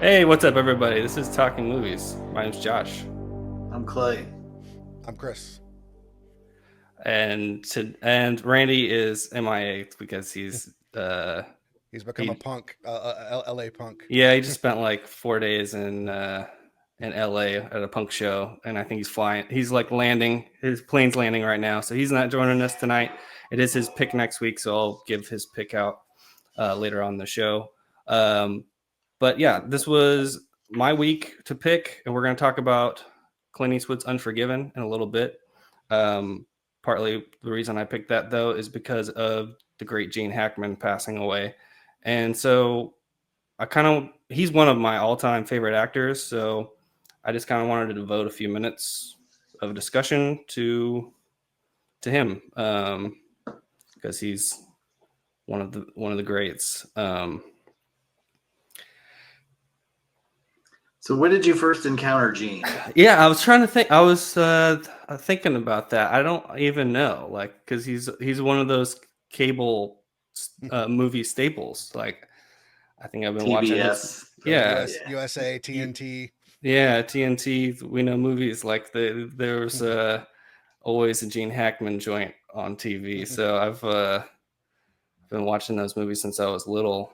Hey, what's up, everybody? This is Talking Movies. My name's Josh, I'm Clay. I'm Chris. and Randy is MIA because He's become a he punk, LA punk. yeah he just spent like 4 days in LA at a punk show, and I think he's flying. He's like landing. His plane's landing right now, so he's not joining us tonight. It is his pick next week, so I'll give his pick out later on the show. Um, but yeah, this was my week to pick, and we're going to talk about Clint Eastwood's Unforgiven in a little bit. Um, Partly the reason I picked that though is because of the great Gene Hackman passing away, and so he's one of my all-time favorite actors. So I just kind of wanted to devote a few minutes of discussion to him because he's one of the greats. So when did you first encounter Gene? Yeah, I was trying to think. I was thinking about that. I don't even know, like, because he's one of those cable movie staples. Like, I think I've been watching his. TBS. Yeah, US, Yeah. USA, TNT. yeah, TNT. We know movies like there's always a Gene Hackman joint on TV. So I've been watching those movies since I was little.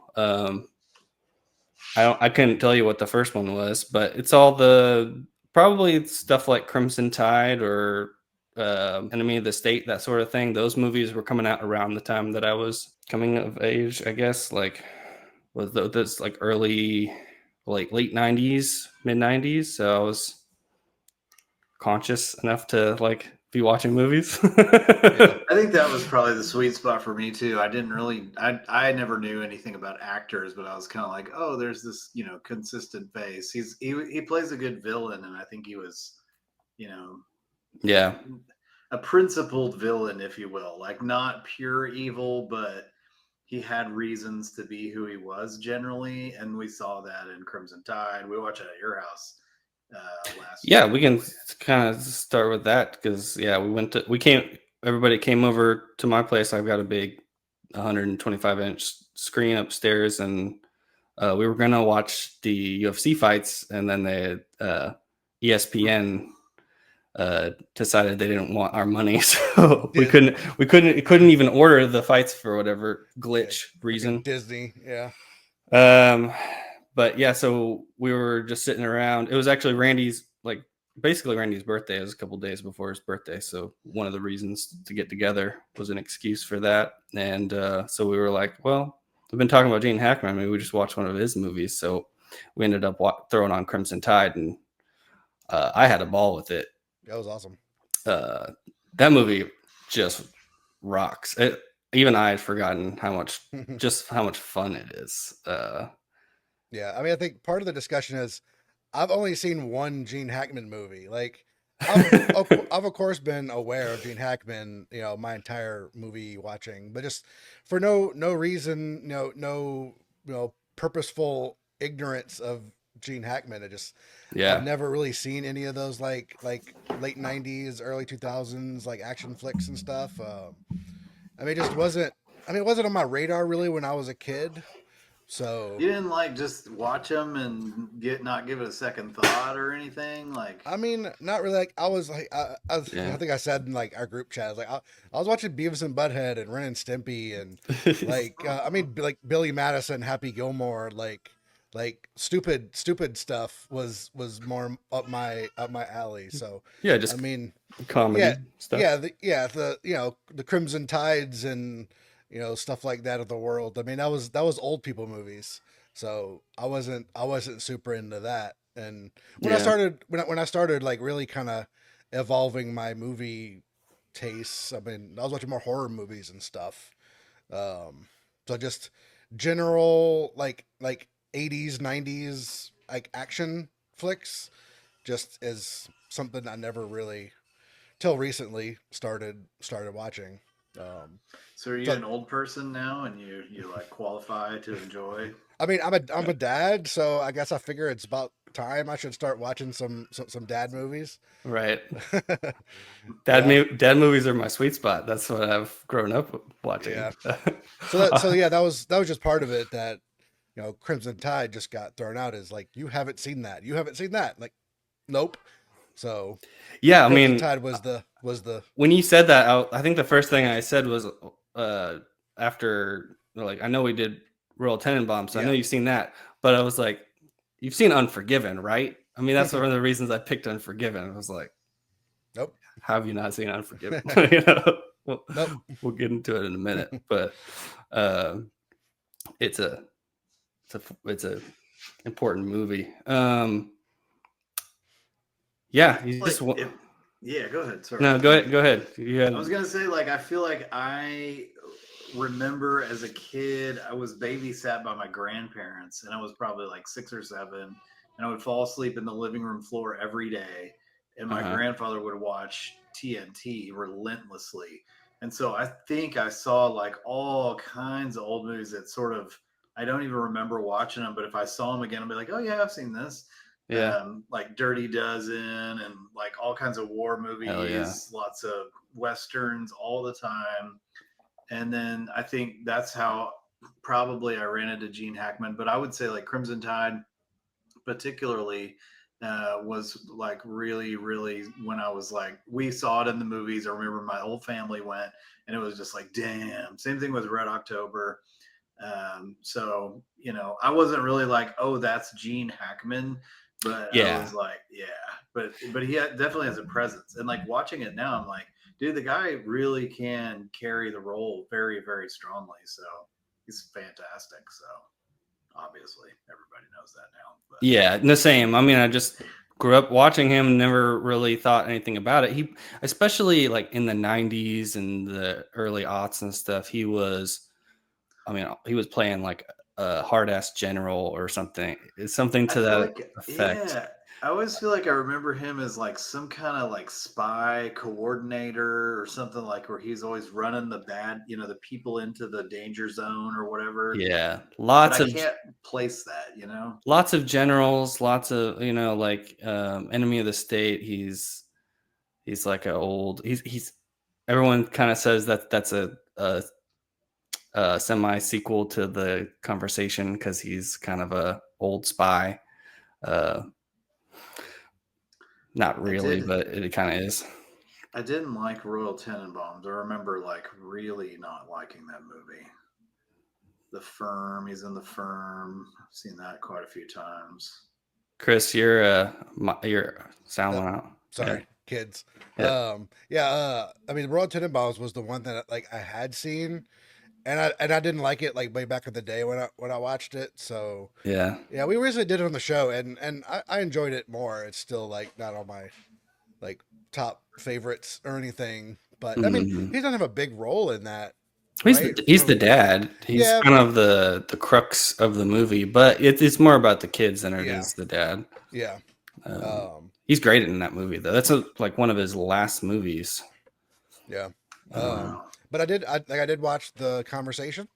I couldn't tell you what the first one was, but it's all the probably stuff like Crimson Tide or Enemy of the State, that sort of thing. Those movies were coming out around the time that I was coming of age, I guess. Like was this like early, like late '90s, mid '90s. So I was conscious enough to like be watching movies. Yeah. I think that was probably the sweet spot for me too. I never knew anything about actors, but I was kind of like, oh, there's this, consistent face. He plays a good villain, and I think he was, you know, Yeah. a principled villain, if you will, like not pure evil, but he had reasons to be who he was generally, and we saw that in Crimson Tide. We watched it at your house last Yeah, year. we can kind of start with that because yeah, everybody came over to my place. I've got a big 125-inch screen upstairs, and we were gonna watch the UFC fights, and then ESPN decided they didn't want our money, so we Dis- couldn't even order the fights for whatever yeah, glitch freaking reason. Disney. Yeah. Um, but yeah, so we were just sitting around. It was actually basically Randy's birthday. It was a couple days before his birthday, so one of the reasons to get together was an excuse for that. And so we were like, well, we've been talking about Gene Hackman. Maybe we just watch one of his movies. So we ended up throwing on Crimson Tide, and I had a ball with it. That was awesome. That movie just rocks. Even I had forgotten how much fun it is. Yeah. I mean, I think part of the discussion is I've only seen one Gene Hackman movie. Like, I've of course been aware of Gene Hackman, my entire movie watching, but just for no reason, purposeful ignorance of Gene Hackman. I've Yeah. never really seen any of those like late '90s, early 2000s like action flicks and stuff. I mean, it just wasn't. I mean, it wasn't on my radar really when I was a kid. So You didn't like just watch them and not give it a second thought or anything, like. I mean, not really. Like I was like, I Yeah. think I said in like our group chat, I was watching Beavis and Butthead and Ren and Stimpy and I mean, like Billy Madison, Happy Gilmore, like stupid stuff was more up my alley. So, Yeah, I just mean, yeah, comedy stuff. the Crimson Tides and stuff like that of the world. I mean, that was old people movies. So I wasn't super into that. And Yeah. when I started like really kind of evolving my movie tastes, I mean, I was watching more horror movies and stuff. So just general like 80s, 90s like action flicks just is something I never really till recently started watching. Um, So are you so an old person now, and you like qualify to enjoy? I mean, I'm a dad, so I guess I figure it's about time I should start watching some dad movies. Right. Yeah, Dad movies are my sweet spot. That's what I've grown up watching. yeah. So yeah, that was just part of it. That Crimson Tide just got thrown out as like, you haven't seen that. You haven't seen that. Like, nope. So Yeah, I Crimson mean, Tide was the when you said that, I think the first thing I said was after, like, I know we did Royal Tenenbaums, so I know Yeah. you've seen that, but I was like, you've seen Unforgiven, right? I mean, that's one of the reasons I picked Unforgiven. I was like, nope. how have you not seen Unforgiven? You know, Nope. we'll get into it in a minute, but uh, it's a it's a important movie. Yeah, you Like, just yeah, go ahead. Sorry. no, go ahead. Go ahead. You had I was gonna say, like, I feel like I remember as a kid, I was babysat by my grandparents, and I was probably like 6 or 7, and I would fall asleep in the living room floor every day, and my grandfather would watch TNT relentlessly, and so I think I saw like all kinds of old movies that sort of I don't even remember watching them, but if I saw them again, I'd be like, oh yeah, I've seen this. yeah, Like Dirty Dozen and like all kinds of war hell yeah, movies, lots of westerns all the time. And then I think that's how probably I ran into Gene Hackman. But I would say like Crimson Tide, particularly, was like really, really when I was like, we saw it in the movies. I remember my whole family went, and it was just like, damn. Same thing with Red October. So I wasn't really like, oh, that's Gene Hackman, but I yeah. was like, yeah, but he definitely has a presence, and like watching it now, I'm like, dude, the guy really can carry the role very, very strongly. So he's fantastic. So obviously, everybody knows that now. But Yeah, the same. I mean, I just grew up watching him, never really thought anything about it. He, especially like in the 90s and the early aughts and stuff, I mean, he was playing like a hard ass general or something. It's something I to feel that like, effect. yeah, I always feel like I remember him as like some kind of like spy coordinator or something, like where he's always running the bad, the people into the danger zone or whatever. Yeah. But I can't place that. Lots of generals, lots of, like enemy of the state. He's like a old, he's everyone kind of says that that's a semi sequel to the Conversation because he's kind of a old spy. Uh, not I really, did. but it kind of is. I didn't like Royal Tenenbaums. I remember like really not liking that movie. The Firm. He's in The Firm. I've seen that quite a few times. Chris, your sound went out. Sorry, kids. Yeah. I mean, Royal Tenenbaums was the one that like I had seen, and I didn't like it like way back in the day when I watched it. So Yeah. yeah, we recently did it on the show, and I enjoyed it more. It's still like not on my like top favorites or anything, but I mean, Mhm. he doesn't have a big role in that, He's right? he's the dad. He's Yeah, kind of the crux of the movie, but it's more about the kids than it yeah, is the dad. yeah. He's great in that movie though. That's like one of his last movies. Yeah. Wow. But I did watch The Conversation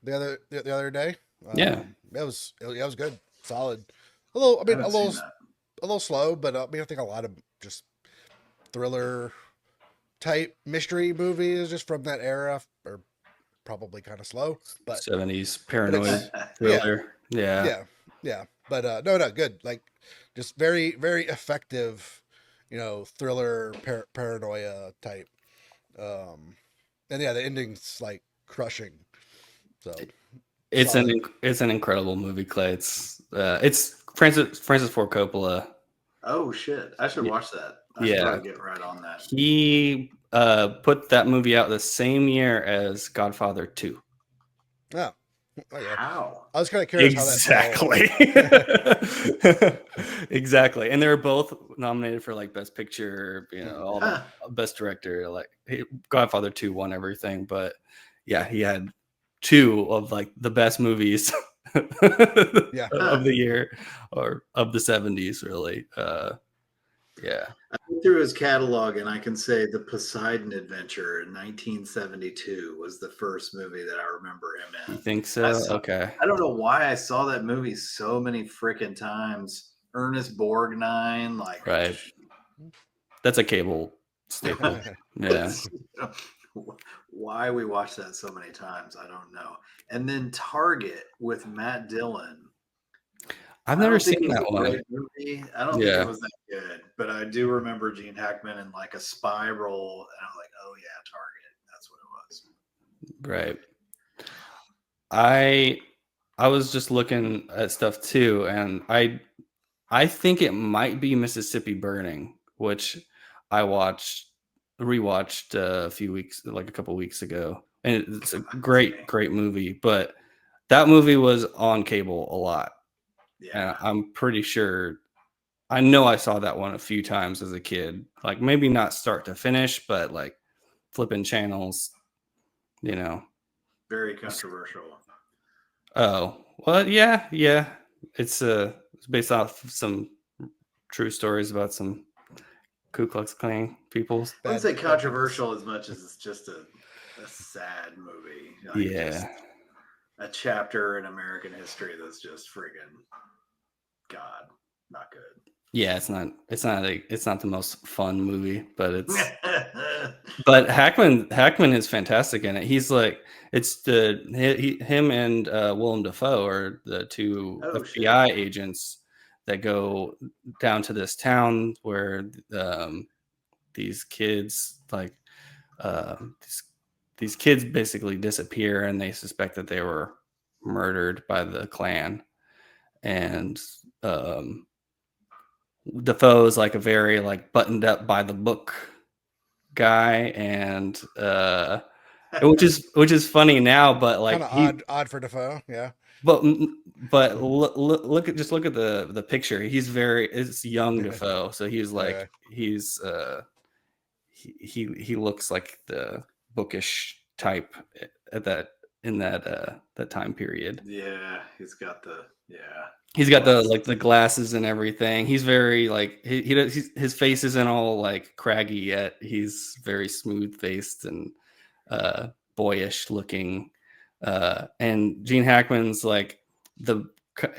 the other day. Yeah. It was good, solid. A little, I I mean, haven't seen that. a little slow, but I mean, I think a lot of just thriller type mystery movies just from that era are probably kind of slow, but 70s it's paranoid yeah, thriller. Yeah. yeah, yeah. But no, good. Like just very, very effective, thriller paranoia type. Um, and yeah, the ending's like crushing. So It's solid. it's an incredible movie, Clay. It's Francis Ford Coppola. Oh shit! I should watch that. I should Yeah. probably get right on that. He put that movie out the same year as Godfather 2. Oh, oh yeah. How? I was kind of curious how that fell. Exactly. Exactly. And they were both nominated for like Best Picture, all the Huh. Best Director. Like Godfather 2 won everything, but yeah, he had two of like the best movies Yeah. of the year or of the 70s, really. Yeah. I went through his catalog, and I can say The Poseidon Adventure in 1972 was the first movie that I remember him You in. think I so? saw. Okay. I don't know why I saw that movie so many freaking times. Ernest Borgnine, like, Right. That's a cable staple. Yeah. it's, why we watched that so many times, I don't know. And then Target with Matt Dillon. I've I never don't think seen it was that a one. great movie. I don't think it Yeah, was that good, but I do remember Gene Hackman in like a spy role, and I'm like, oh yeah, Target. That's what it was. right. I was just looking at stuff too, and I think it might be Mississippi Burning, which I rewatched like a couple weeks ago, and it's a great movie. But that movie was on cable a lot, and Yeah, I'm pretty sure I know I saw that one a few times as a kid. Like maybe not start to finish, but like flipping channels, you know. very controversial. Oh, well, yeah. It's based off some true stories about some Ku Klux Klan peoples. I wouldn't Bad, say bad peoples. controversial as much as it's just a sad movie. Like just Yeah. a chapter in American history that's just friggin' God, not good. Yeah, it's not the most fun movie, but Hackman is fantastic in it. He's like him and Willem Dafoe are the two Oh shit. FBI agents that go down to this town where these kids like uh, these, these kids basically disappear, and they suspect that they were murdered by the Klan. And Defoe is like a very like buttoned up by the book guy, and which is funny now, but like Kind of odd for Defoe. Yeah. but look at the picture. It's young Defoe, so he's like Okay. he looks like the bookish type at that time period. Yeah, he's got the He's got the glasses. like the glasses and everything. He's very like his face isn't all like craggy yet. He's very smooth faced and boyish looking. And Gene Hackman's like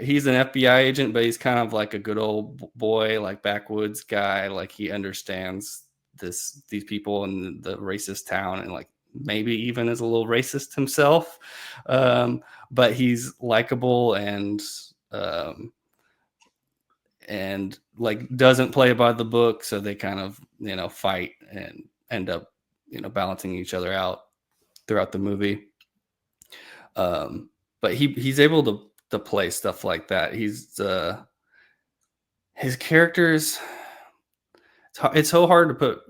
he's an FBI agent, but he's kind of like a good old boy, like backwoods guy. Like he understands these people in the racist town, and like maybe even is a little racist himself. But he's likable um, and like doesn't play by the book, so they kind of fight and end up balancing each other out throughout the movie. But he's able to play stuff like that. His characters. It's so hard to put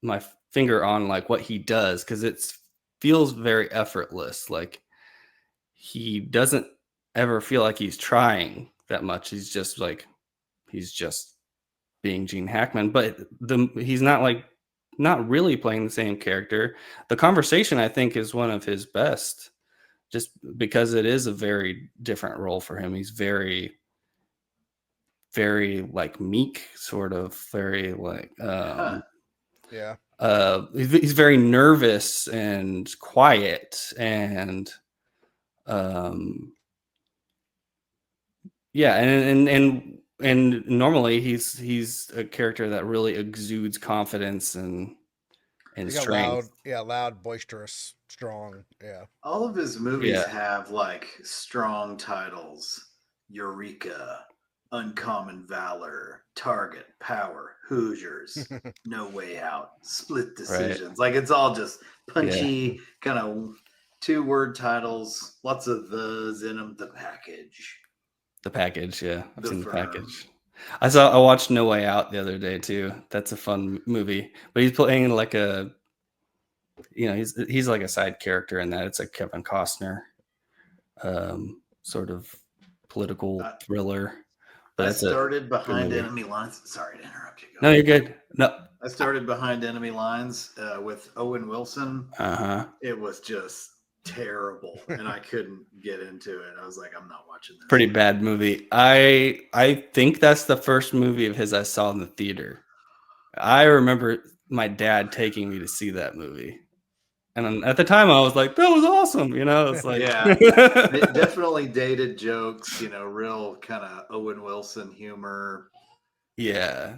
my finger on like what he does because it feels very effortless. Like he doesn't ever feel like he's trying that much. He's just being Gene Hackman, but he's not really playing the same character. The Conversation, I think, is one of his best, just because it is a very different role for him. He's very, very like meek, sort of very like Yeah. he's very nervous and quiet and yeah, and normally he's a character that really exudes confidence and He got strength. loud, boisterous, strong. Yeah. All of his movies Yeah, have like strong titles: Eureka, Uncommon Valor, Target, Power, Hoosiers, No Way Out, Split right. Decisions. Like it's all just Yeah, punchy, kind of 2-word titles, lots of thes in them. The Package, the Package. Yeah, I've The seen the Firm. Package. I watched No Way Out the other day too. That's a fun movie, but he's playing like he's like a side character in that. It's like Kevin Costner, sort of political I, thriller. But I it's a started good Behind movie. Enemy Lines. Sorry to interrupt you. Go No, ahead. you're good. No. I started Behind Enemy Lines with Owen Wilson. Uh-huh. It was just terrible, and I couldn't get into it. I was like, I'm not watching this. Pretty bad movie. I think that's the first movie of his I saw in the theater. I remember my dad taking me to see that movie. And at the time I was like, that was awesome. It's like Yeah, definitely dated jokes. Real kind of Owen Wilson humor. yeah.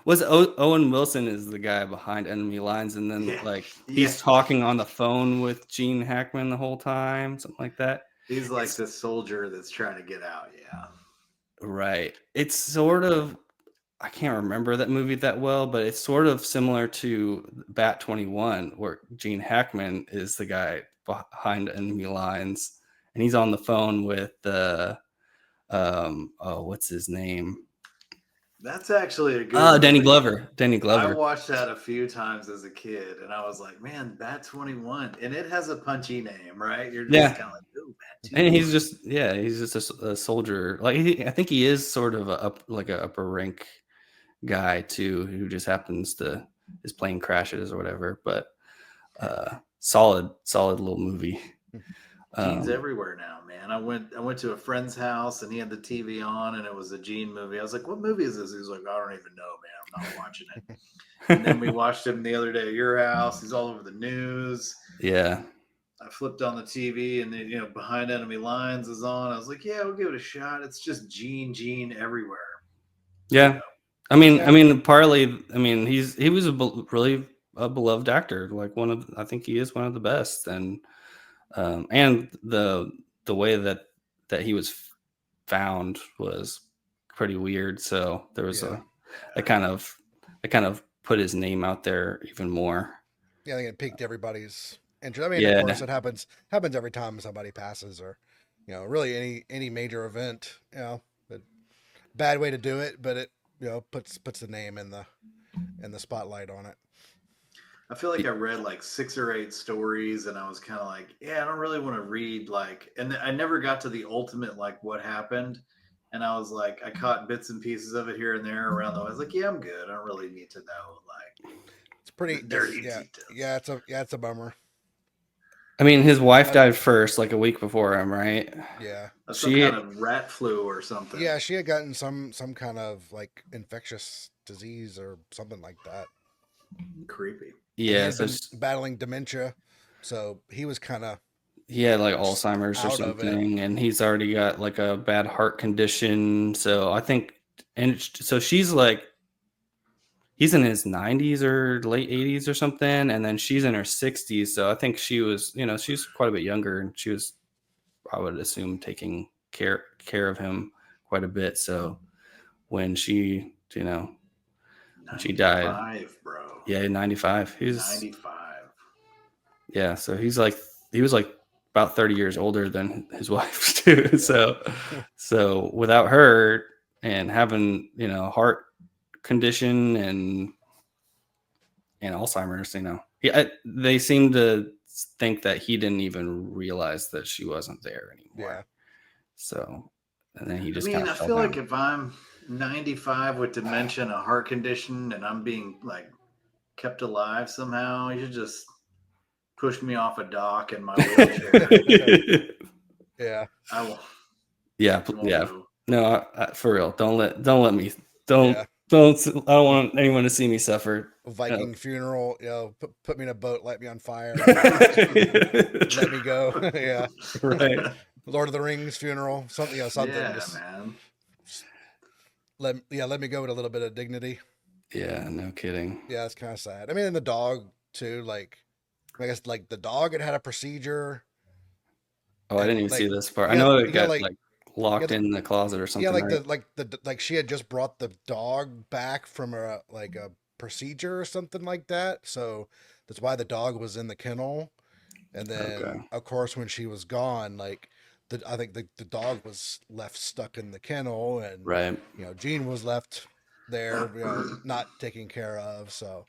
Owen Wilson is the guy behind Enemy Lines, and then Yeah. like Yeah. he's talking on the phone with Gene Hackman the whole time, something like that. He's like the soldier that's trying to get out. Yeah. Right. It's sort of, I can't remember that movie that well, but it's sort of similar to Bat 21, where Gene Hackman is the guy behind Enemy Lines, and he's on the phone with the what's his name? That's actually a good Danny movie. Glover. Danny I Glover. watched that a few times as a kid, and I was like, "Man, Bat 21," and it has a punchy name, right? You're just Yeah. kind of like, "Ooh, Bat 21." And he's just a soldier. Like I think he is sort of like a upper rank guy too, who just happens to his plane crashes or whatever. But solid little movie. Gene's everywhere now, man. I went to a friend's house and he had the TV on and it was a Gene movie. I was like, "What movie is this?" He was like, "I don't even know, man. I'm not watching it." And then we watched him the other day at your house. He's all over the news. Yeah. I flipped on the TV and then, Behind Enemy Lines is on. I was like, "Yeah, we'll give it a shot." It's just Gene everywhere. Yeah. I mean, partly. I mean, he was really a beloved actor. Like I think he is one of the best, and the way that he was found was pretty weird. So there was that kind of put his name out there even more. Yeah, I think it piqued everybody's interest. I mean, of course, it happens every time somebody passes, or really any major event. Bad way to do it, but it puts the name in the spotlight on it. I feel like I read like 6 or 8 stories and I was kind of like, yeah, I don't really want to read and I never got to the ultimate, like what happened. And I was like, I caught bits and pieces of it here and there around I was like, yeah, I'm good. I don't really need to know it's pretty dirty details. Yeah, it's a bummer. I mean, his wife died first, like a week before him, right? Yeah. Some kind of rat flu or something. Yeah, she had gotten some kind of like infectious disease or something like that. Creepy. Yeah, he had been battling dementia, so he was kind of he had like Alzheimer's or something, and he's already got like a bad heart condition. So I think, and so she's like, he's in his 90s or late 80s or something, and then she's in her 60s. So I think she was, she's quite a bit younger, and she was, I would assume, taking care of him quite a bit. So when she, when she died, 95, bro. Yeah, 95. He's 95. Yeah, so he was like about 30 years older than his wife too. Yeah. So without her and having, heart condition and Alzheimer's, they seem to think that he didn't even realize that she wasn't there anymore. Yeah. So, and then he just I feel like if I'm 95 with dementia and a heart condition and I'm being like kept alive somehow, you should just push me off a dock in my wheelchair. Yeah. I will. Yeah. No, for real. Don't let me. I don't want anyone to see me suffer. Viking funeral, put me in a boat, light me on fire, let me go. Yeah. Right. Lord of the Rings funeral, something. Yeah, man. Let me go with a little bit of dignity. Yeah, no kidding. Yeah, it's kind of sad. I mean, and the dog too. Like, I guess like the dog had a procedure. Oh, I didn't even see this part. I know it got like locked in the closet or something. Yeah, like she had just brought the dog back from a procedure or something like that. So that's why the dog was in the kennel. And then of course when she was gone, like I think the dog was left stuck in the kennel, and Gene was left there, not taken care of. So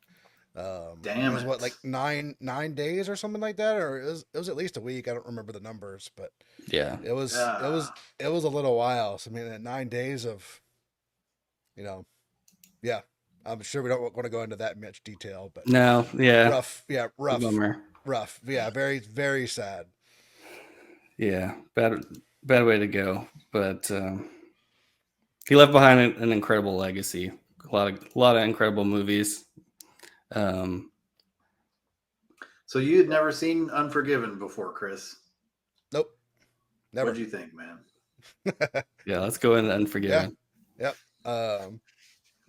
damn, it was what, like 9 days or something like that, or it was at least a week. I don't remember the numbers, but yeah, it was a little while. So I mean, 9 days of, yeah, I'm sure we don't want to go into that much detail, but no, yeah, rough, yeah, very, very sad. Yeah, bad way to go, but he left behind an incredible legacy. A lot of incredible movies. So you had never seen Unforgiven before, Chris? Nope, never. What'd you think, man? Yeah, let's go into Unforgiven. Yep.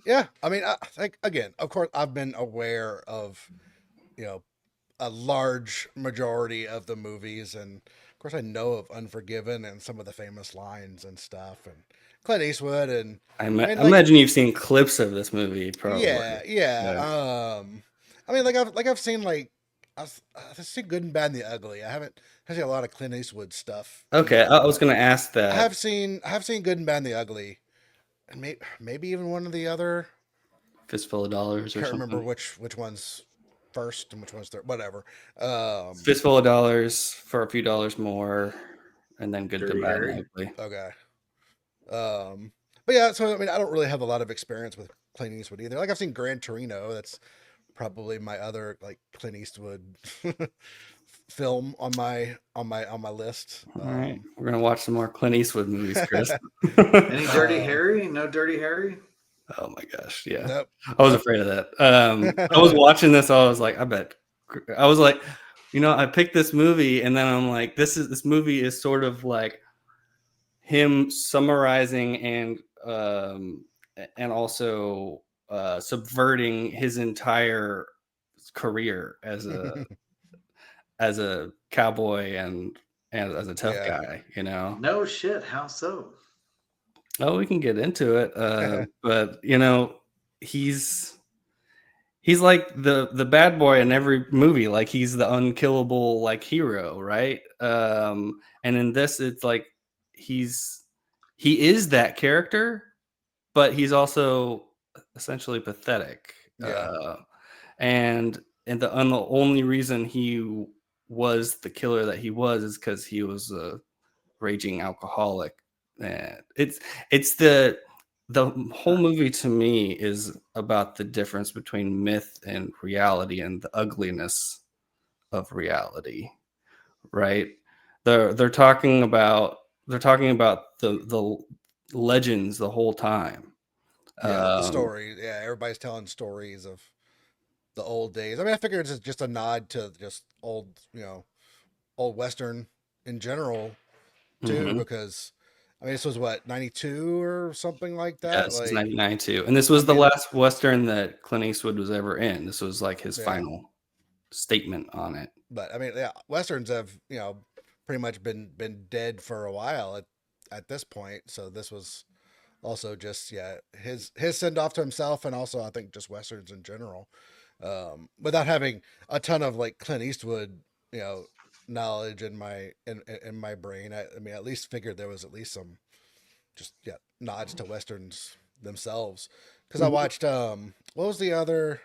Yeah, I mean, like again, of course, I've been aware of you know a large majority of the movies, and of course, I know of Unforgiven and some of the famous lines and stuff, and Clint Eastwood, and I mean, I like, imagine you've seen clips of this movie, probably. yeah, yeah. Yeah. I mean, like I've seen I've seen Good and Bad and the Ugly. I seen a lot of Clint Eastwood stuff, Okay, I was but going to ask that. I have seen Good and Bad and the Ugly, and maybe even one of the other. Fistful of Dollars or Can't remember something. which one's first and which one's third. Whatever. Um, Fistful of Dollars for a few dollars more, and then Good to Dirty Bad and Harry. Ugly. okay. But yeah, so I mean, I don't really have a lot of experience with Clint Eastwood either. Like I've seen Gran Torino. That's probably my other like Clint Eastwood film on my list. All right, we're gonna watch some more Clint Eastwood movies, Chris. Any Dirty uh, Harry? No Dirty Harry? Oh my gosh, yeah. nope, I was nope. afraid of that. I was watching this, I was like, I bet. I was like, I picked this movie, and then I'm like, this movie is sort of like him summarizing and also subverting his entire career as a cowboy and as a tough Yeah. guy, No shit. How so? Oh, we can get into it, but he's he's like the bad boy in every movie. Like he's the unkillable like hero, right? And in this, it's like he's he is that character, but he's also essentially pathetic. Yeah. And the only reason he was the killer that he was is because he was a raging alcoholic. And it's the whole movie to me is about the difference between myth and reality and the ugliness of reality, right? They're talking about the legends the whole time. Yeah, the Um, story. Yeah, everybody's telling stories of the old days. I mean, I figure it's just a nod to just old, old Western in general too, mhm. because I mean, this was what 92 or something like Yeah, that. this is Like, 99 too. And this I was the mean, last Western that Clint Eastwood was ever in. This was like his yeah, final statement on it. but I mean, yeah, westerns have pretty much been dead for a while at this point. So this was also just his send off to himself, and also I think just westerns in general, without having a ton of like Clint Eastwood you know knowledge in my brain. I mean, at least figured there was at least some just nods to westerns themselves, because I Mhm. watched what was the other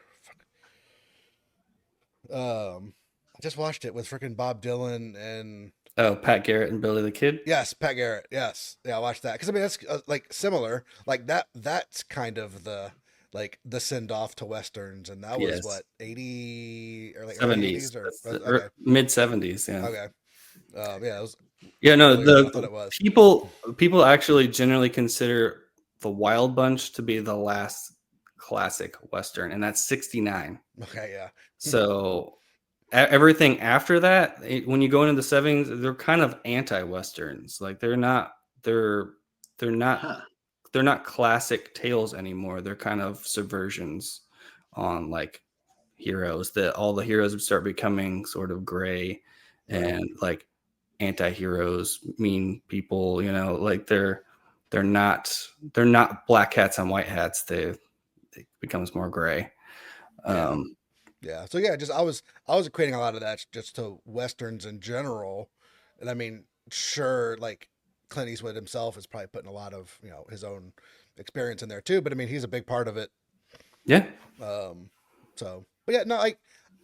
I just watched it with freaking Bob Dylan and Oh, Pat Garrett and Billy the Kid. yes, Pat Garrett. Yes, yeah, I watched that because I mean that's like similar, like that. That's kind of the send off to westerns, and that was Yes. what 80 or like early 70s. 80s or That's okay, mid 70s. Yeah. okay, yeah, it was Yeah. No, earlier than I thought the it was. people actually generally consider the Wild Bunch to be the last classic Western, and that's 69. Okay, yeah, So everything after that, when you go into the 70s, they're kind of anti-Westerns. Like they're, they're not, Huh. they're not classic tales anymore. They're kind of subversions on like heroes that all the heroes would start becoming sort of gray right, and like anti-heroes, mean people, like they're not black hats and white hats. It becomes more gray. yeah, Um, yeah. So yeah, just I was equating a lot of that just to westerns in general, and I mean, sure, like Clint Eastwood himself is probably putting a lot of his own experience in there too, but I mean, he's a big part of it. yeah. Um, but yeah, no,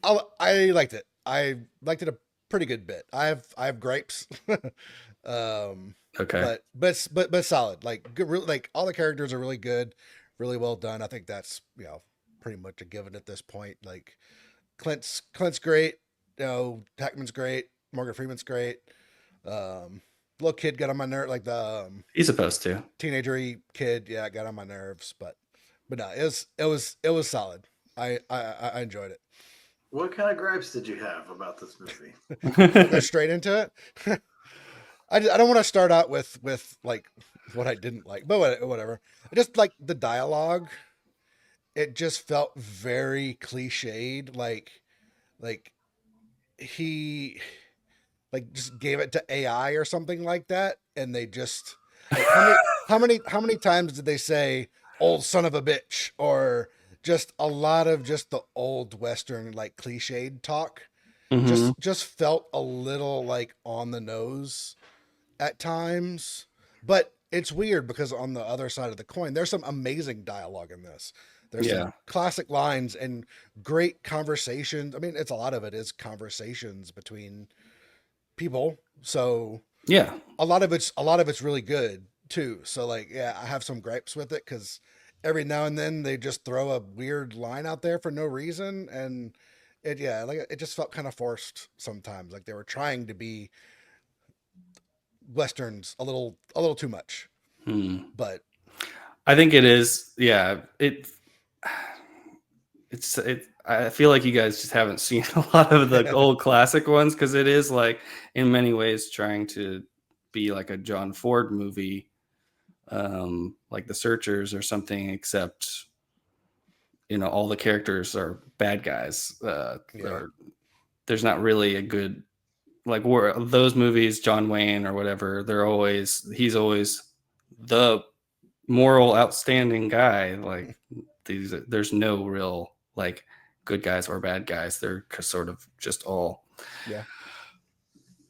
I liked it. I liked it a pretty good bit. I have gripes, um, Okay. but solid. Like good, really, like all the characters are really good, really well done. I think that's pretty much a given at this point. Like Clint's great. Hackman's great. Morgan Freeman's great. Little kid got on my nerve, like the He's supposed to. teenagery kid. Yeah, got on my nerves, but no, it was solid. I enjoyed it. What kind of gripes did you have about this movie? I'll go straight into it. I don't want to start out with like what I didn't like, but whatever. I just like the dialogue. it just felt very cliched, like he like just gave it to AI or something like that, and they just like how many times did they say "old son of a bitch" or just a lot of just the old Western like cliched talk? Hmm. Just felt a little like on the nose at times, but it's weird because on the other side of the coin, there's some amazing dialogue in this. There's some Yeah. classic lines and great conversations. I mean, it's a lot of it is conversations between people. So Yeah. a lot of it's really good too. So like, yeah, I have some gripes with it because every now and then they just throw a weird line out there for no reason, and it just felt kind of forced sometimes. Like they were trying to be westerns a little too much. Hmm. But I think it is. Yeah. It. I feel like you guys just haven't seen a lot of the old classic ones because it is like in many ways trying to be like a John Ford movie, like The Searchers or something, except all the characters are bad guys. yeah, There's not really a good like where those movies, John Wayne or whatever. He's always the moral outstanding guy. Like there's no real like good guys or bad guys. They're sort of just all yeah,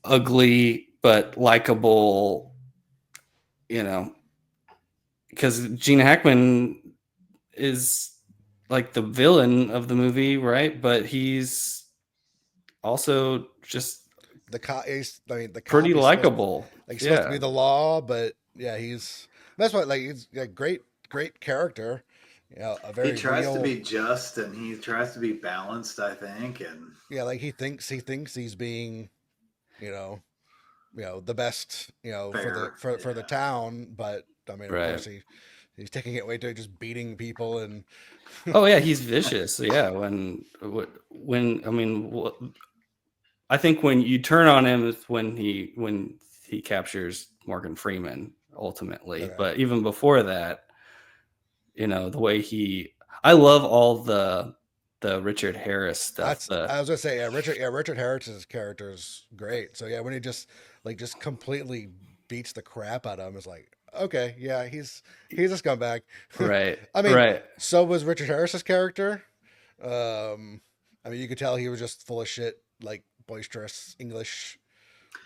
ugly but likable. You know, because Gene Hackman is like the villain of the movie, right? But he's also just I mean, the cop. pretty He's supposed likable. like he's supposed to be Yeah, the law, but yeah, that's why like he's a great character. A He very tries to real. be just and he tries to be balanced, I think. And Yeah, like he thinks he's being, you know, the best, for the fair. for the Yeah. town, but I mean, of right. course he's taking it way to just beating people and Oh yeah, he's vicious. Yeah, when I mean, I think when you turn on him is when he captures Morgan Freeman ultimately. okay. But even before that, the way I love all the Richard Harris stuff. I was gonna say, Richard Harris's character is great. So yeah, when he just completely beats the crap out of him, it's like, okay, yeah, he's a scumbag. Right, I mean, right. so was Richard Harris's character. I mean, you could tell he was just full of shit, like boisterous English,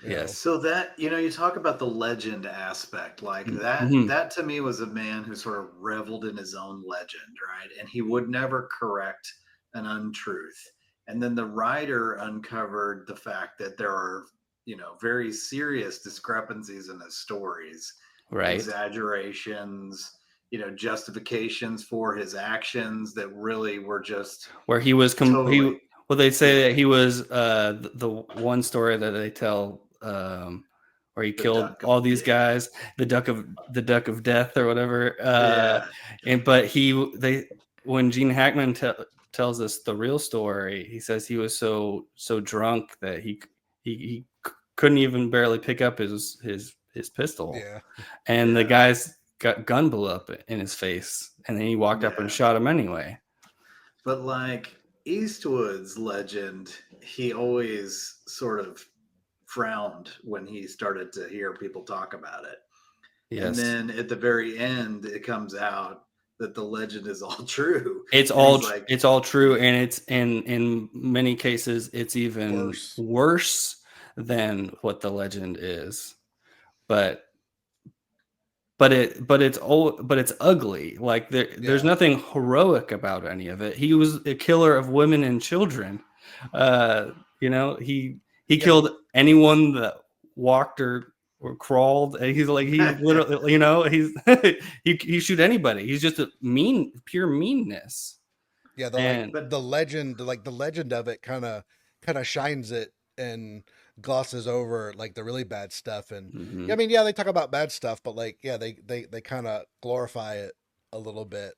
you know. Yes. So that, you talk about the legend aspect, like that Mm-hmm. that to me was a man who sort of reveled in his own legend, right? And he would never correct an untruth. And then the writer uncovered the fact that there are, very serious discrepancies in his stories, Right. exaggerations, justifications for his actions that really were just Where he was totally, well, they say yeah, that he was the one story that they tell where he the killed duck of, all these yeah, guys, the duck of death or whatever. yeah. But when Gene Hackman tells us the real story, he says he was so drunk that he couldn't even barely pick up his pistol, Yeah, and the Yeah. guy's gun blew up in his face, and then he walked up and Yeah. shot him anyway. But like Eastwood's legend, he always sort of frowned when he started to hear people talk about it. And Yes. then at the very end, it comes out that the legend is all true. It's And all he's like, it's all true, and it's in many cases it's even worse. worse than what the legend is. But it's ugly. Like there's Yeah, nothing heroic about any of it. He was a killer of women and children. Uh, he yeah, but killed anyone that walked or crawled. And he's literally, he's he shoot anybody. He's just a pure meanness. yeah, And but the legend of it kind of shines it and glosses over like the really bad stuff. And yeah, I mhm, mean, yeah, they talk about bad stuff, but like, yeah, they kind of glorify it a little bit.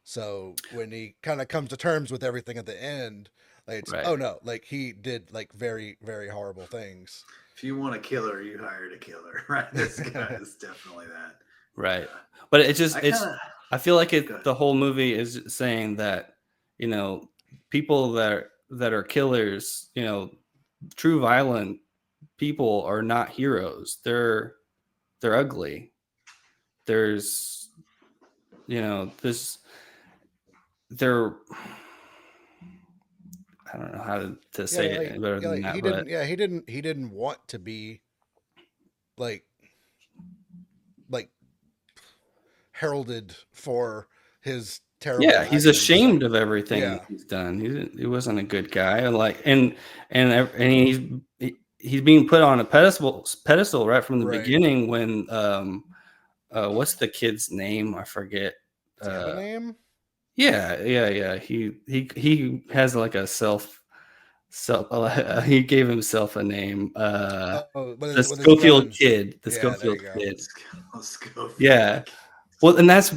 So when he kind of comes to terms with everything at the end, like it's, right. oh no, like he did like very very horrible things. if you want a killer, you hired a killer, right? This guy is definitely that. Right. Yeah. But it just I kind it's of, I feel like Good. the whole movie is saying that, you know, people that are killers, you know, true violent people are not heroes. They're ugly. There's, you know, they're, I don't know how to say it better than that, but he didn't want to be like like heralded for his terrible yeah, he's actions. ashamed of everything Yeah, he's done. He wasn't a good guy, and like, and he's being put on a pedestal right from the right. beginning when what's the kid's name? I forget. Does he have a Uh, name? yeah. He has like a he gave himself a name. Oh, The with his Schofield gun. kid. The Yeah, there Schofield you go. kid. Let's go. Yeah. Well, and that's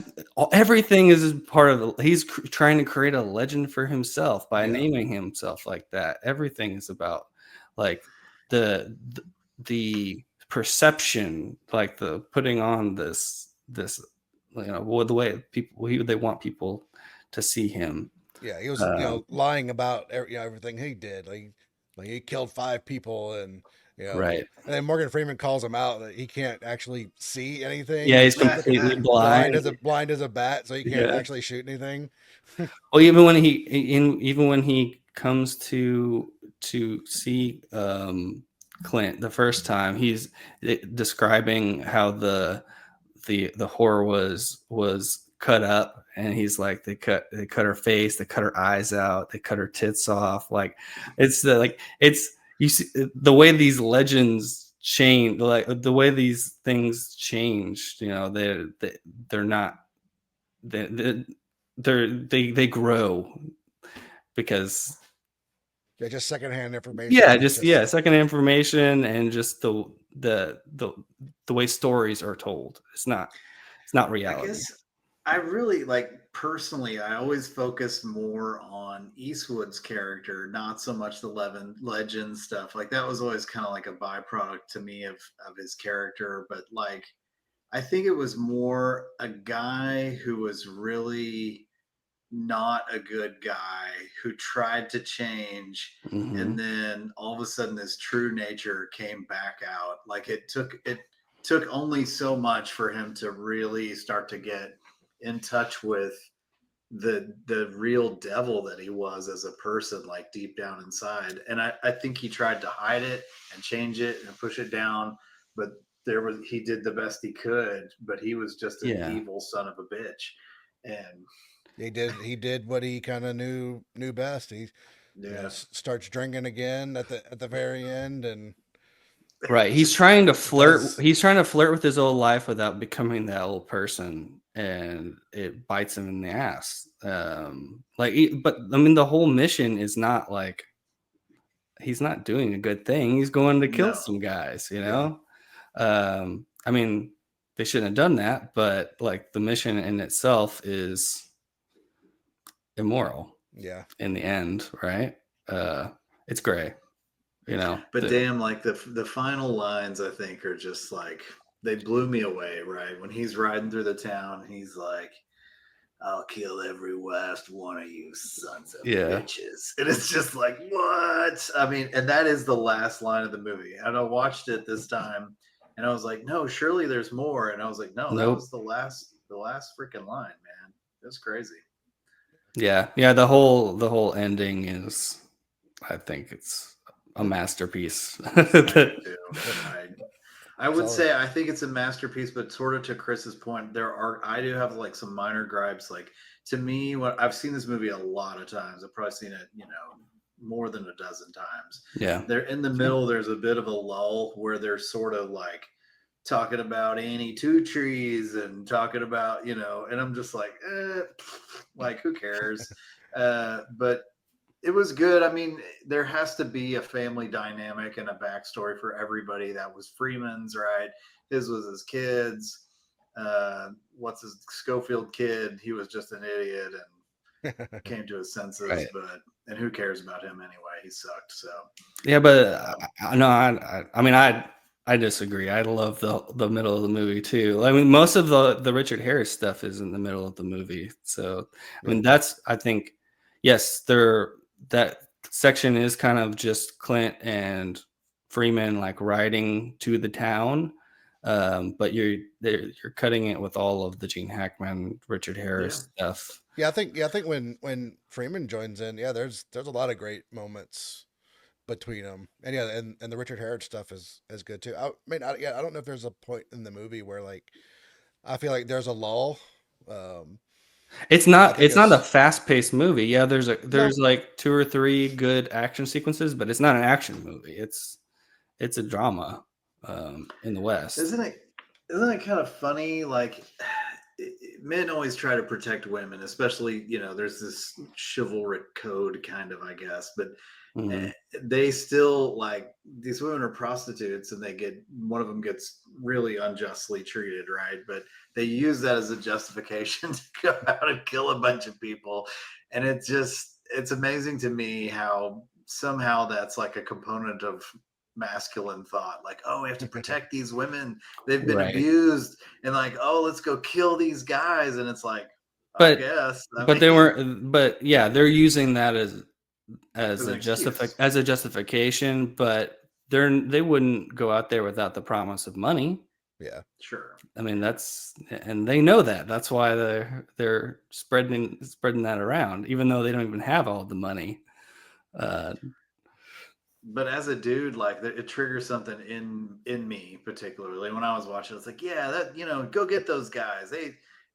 everything is part of he's trying to create a legend for himself by Yeah. naming himself like that. Everything is about like the the perception, like the putting on this you know, the way people they want people to see him. Yeah, he was, Uh, lying about everything he did. Like he killed 5 people, and right. and then Morgan Freeman calls him out that he can't actually see anything. Yeah, he's He's completely blind. blind as a bat, so he can't Yeah. actually shoot anything. Well, even when he comes to see Clint the first time, he's describing how the horror was cut up, and he's like they cut her face, they cut her eyes out, they cut her tits off. Like it's you see the way these legends change, like the way these things changed. You know, they're not they they grow because Yeah, just secondhand information. It's just second information and just the way stories are told. It's not I reality. guess I really like personally, I always focus more on Eastwood's character, not so much the legend stuff. Like that was always kind of like a byproduct to me of his character. But like I think it was more a guy who was really not a good guy who tried to change, Hmm. and then all of a sudden his true nature came back out. Like it took only so much for him to really start to get in touch with the real devil that he was as a person, like deep down inside. And I think he tried to hide it and change it and push it down, but he did the best he could, but he was just an Yeah. evil son of a bitch. And he did what he kind of knew best. He yeah, starts drinking again at the very end, and Right. does He's trying to flirt with his old life without becoming that old person, and it bites him in the ass. But I mean, the whole mission is not like he's not doing a good thing. He's going to kill no, some guys, you yeah. know? I mean, they shouldn't have done that, but like the mission in itself is immoral Yeah. in the end, right? It's gray, you know. but damn, like the final lines I think are just like they blew me away. Right when he's riding through the town, he's like, "I'll kill every last one of you sons of Yeah. bitches," and it's just like, what? I mean, and that is the last line of the movie. And I watched it this time, and I was like, no, surely there's more. And I was like, no, that Nope. was the last freaking line, man. It's crazy. Yeah. The whole ending is, I think it's a masterpiece. I do too. I would So say I think it's a masterpiece, but sort of to Chris's point, I do have like some minor gripes. Like to me, what I've seen this movie a lot of times. I've probably seen it, more than a dozen times. Yeah. They're in the middle. There's a bit of a lull where they're sort of like talking about Annie Two Trees and talking about, and I'm just like who cares? But it was good. I mean, there has to be a family dynamic and a backstory for everybody. That was Freeman's, right? His was his kids. What's his Schofield kid? He was just an idiot and came to his senses. Right. And who cares about him anyway? He sucked. So Yeah, but no, I mean, I disagree. I love the middle of the movie too. I mean, most of the Richard Harris stuff is in the middle of the movie. So, I mean, that's I think, yes, that section is kind of just Clint and Freeman like riding to the town, but you're cutting it with all of the Gene Hackman, Richard Harris stuff. Yeah, I think when Freeman joins in, there's a lot of great moments between them, and and the Richard Harris stuff is good too. I mean, I don't know if there's a point in the movie where like I feel like there's a lull. Um, It's I not think it's not a it's fast-paced movie. Yeah, no, there's like 2 or 3 good action sequences, but it's not an action movie. It's a drama in the West. Isn't it kind of funny? Like, men always try to protect women, especially, there's this chivalric code kind of, I guess, but Mhm. they still, like, these women are prostitutes, and one of them gets really unjustly treated, right? But they use that as a justification to go out and kill a bunch of people. And it's amazing to me how somehow that's like a component of masculine thought, like, oh, we have to protect these women, they've been Right. abused, and like, oh, let's go kill these guys. And it's like, I But guess, I but they mean, weren't but yeah, they're using that as an excuse. as a justification, but they wouldn't go out there without the promise of money. yeah. Sure. I mean, and they know that. That's why they're spreading that around, even though they don't even have all the money. Uh, But as a dude, like, it triggers something in me, particularly when I was watching. It's like, yeah, that, go get those guys.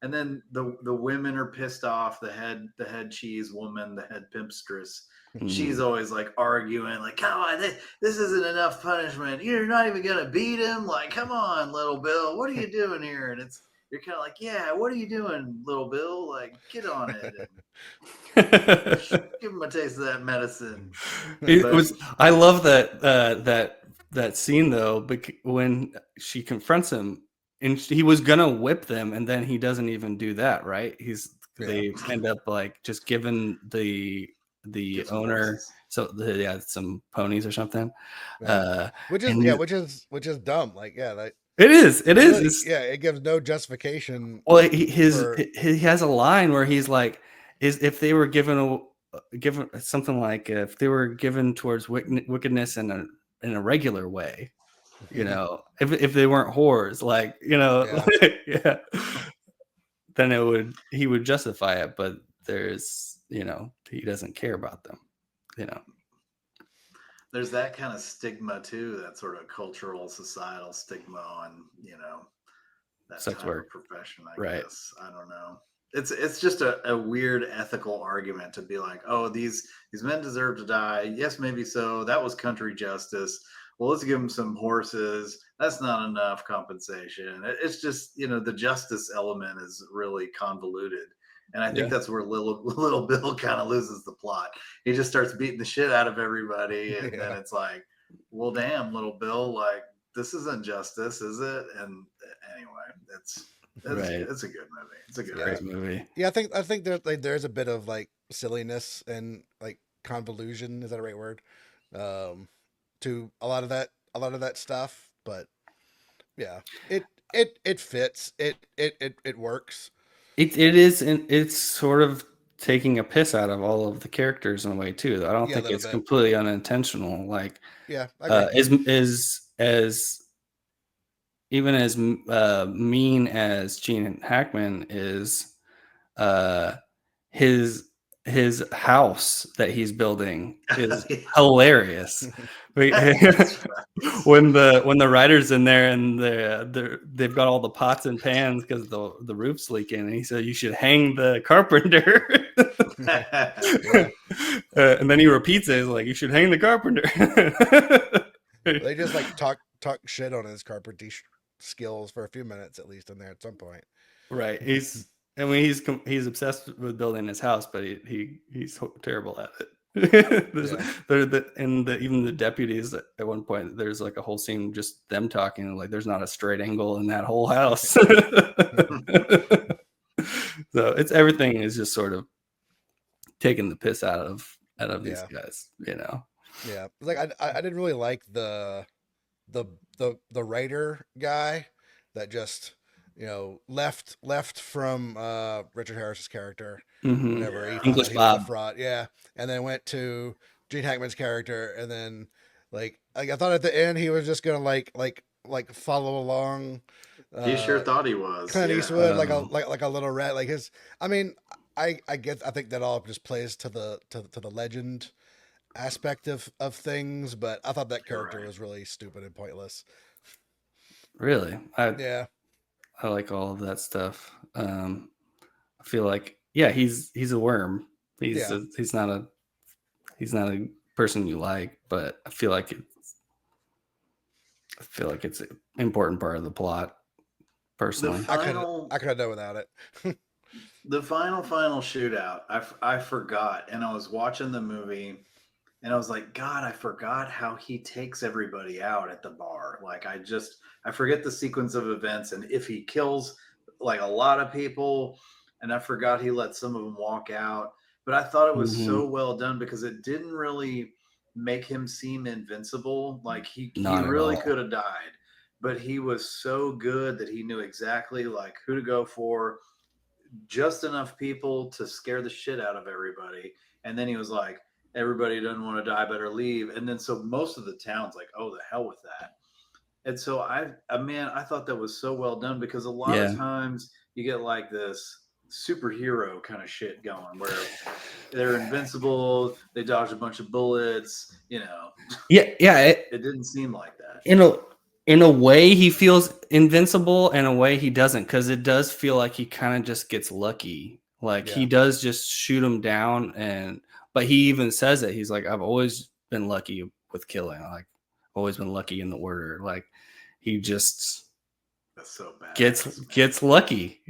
And then the women are pissed off. The head cheese woman, the head pimpstress, she's mhm. always like arguing, like, come on, this isn't enough punishment. You're not even gonna beat him. Like, come on, little Bill, what are you doing here? And you're kind of like, yeah, what are you doing, little Bill? Like, get on it and give him a taste of that medicine. It But was. I love that scene though, when she confronts him, and he was gonna whip them, and then he doesn't even do that. Right? Yeah. They end up like just giving the get some owner horses. some ponies or something. Yeah. Uh, Which is and he, which is dumb. Like, like it it is. really, it gives no justification Well, for he has a line where he's like, "Is if they were given something like if they were given towards wickedness in a regular way, if they weren't whores, like yeah. yeah, then he would justify it. But there's he doesn't care about them, you know, There's that kind of stigma too, that sort of cultural, societal stigma on, that sex type of work, profession, I right? guess. I don't know. It's just a weird ethical argument to be like, oh, these men deserve to die. Yes, maybe so. That was country justice. Well, let's give them some horses. That's not enough compensation. It's just, the justice element is really convoluted. And I think Yeah, that's where little Bill kind of loses the plot. He just starts beating the shit out of everybody, and then Yeah. it's like, well, damn, little Bill, like, this isn't justice, is it? And anyway, right. it's a good movie. It's a good Yeah. Great ass movie. Yeah, I think there's a bit of like silliness and like convolution, is that a right word? Um to a lot of that stuff, but yeah. It fits. It works. It is, and it's sort of taking a piss out of all of the characters in a way too. I don't Yeah, a think little it's bit. completely unintentional. Like Yeah, I agree. as even as mean as Gene Hackman is, uh, his his house that he's building is movie. hilarious. We- That's right. when the writer's in there and they've got all the pots and pans because the roof's leaking, and he said you should hang the carpenter. Yeah. And then he repeats it, like you should hang the carpenter. They just like talk shit on his carpentry skills for a few minutes at least in there at some point. Right. I mean, he's obsessed with building his house, but he's terrible at it. There's Yeah. even the deputies at one point. There's like a whole scene just them talking. Like there's not a straight angle in that whole house. So it's everything is just sort of taking the piss out of these Yeah. guys. Yeah. Like I didn't really like the the writer guy that just left from Richard Harris's character Mm-hmm. whenever he Yeah. found out English he was a Bob. fraud. Yeah, and then went to Gene Hackman's character, and then like I thought at the end he was just gonna like follow along. He sure Uh, thought he was. Clint Yeah. Eastwood like a little rat like his. I mean, I think that all just plays to the legend aspect of things, but I thought that character Right. was really stupid and pointless. Really, Yeah, I like all of that stuff. I feel like he's a worm. yeah. He's not a person you like, but I feel like it's an important part of the plot. The Personally, final, I could have done without it. the final shootout. I forgot, and I was watching the movie, and I was like, God, I forgot how he takes everybody out at the bar. Like I forget the sequence of events, and if he kills like a lot of people, and I forgot he let some of them walk out. But I thought it was mm-hmm. so well done because it didn't really make him seem invincible. Like he Not at really all. could have died, but he was so good that he knew exactly like who to go for, just enough people to scare the shit out of everybody. And then he was like, everybody doesn't want to die, better leave. And then so most of the town's like, oh, the hell with that. And so man, I thought that was so well done because a lot Yeah. of times you get like this superhero kind of shit going where they're invincible, they dodge a bunch of bullets, Yeah. it didn't seem like that. In a way, he feels invincible. In a way, he doesn't, because it does feel like he kind of just gets lucky. Like he Yeah. does just shoot him down, but he even says it. He's like, I've always been lucky with killing. Like, always been lucky in the order. Like, he just That's so bad. gets lucky.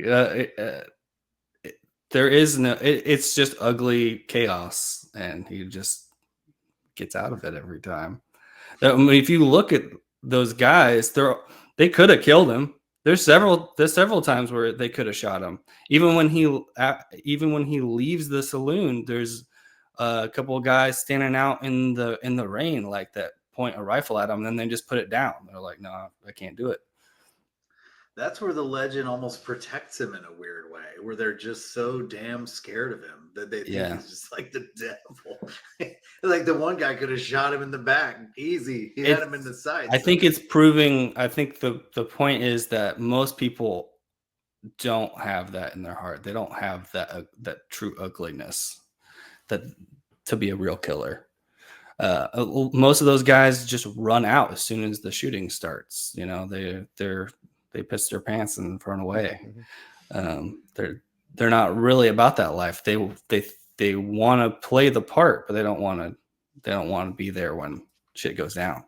There is no. It's just ugly chaos, and he just gets out of it every time. I mean, if you look at those guys, they could have killed him. There's several times where they could have shot him. Even when he leaves the saloon, there's a couple of guys standing out in the rain like that, point a rifle at him, and then they just put it down. They're like, no, I can't do it. That's where the legend almost protects him in a weird way, where they're just so damn scared of him that they think he's just like the devil. Like the one guy could have shot him in the back, easy. He had him in the sights. I think it's proving. I think the point is that most people don't have that in their heart. They don't have that true ugliness that to be a real killer. Most of those guys just run out as soon as the shooting starts. They piss their pants and run away. They're not really about that life. They want to play the part, but they don't want to be there when shit goes down.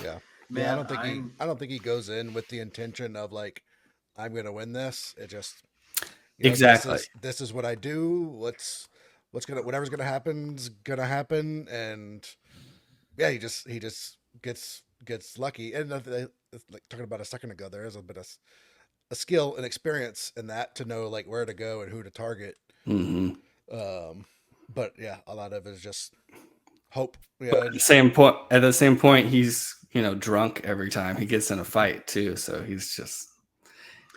Yeah. Man, Yeah, I don't think he goes in with the intention of like, I'm gonna win this. It just Exactly. This is what I do. Whatever's gonna happen, and yeah, he just gets lucky. And like talking about a second ago, there is a bit of a skill and experience in that to know like where to go and who to target. Mm-hmm. But yeah, a lot of it is just hope. But at the same point, he's drunk every time he gets in a fight too. So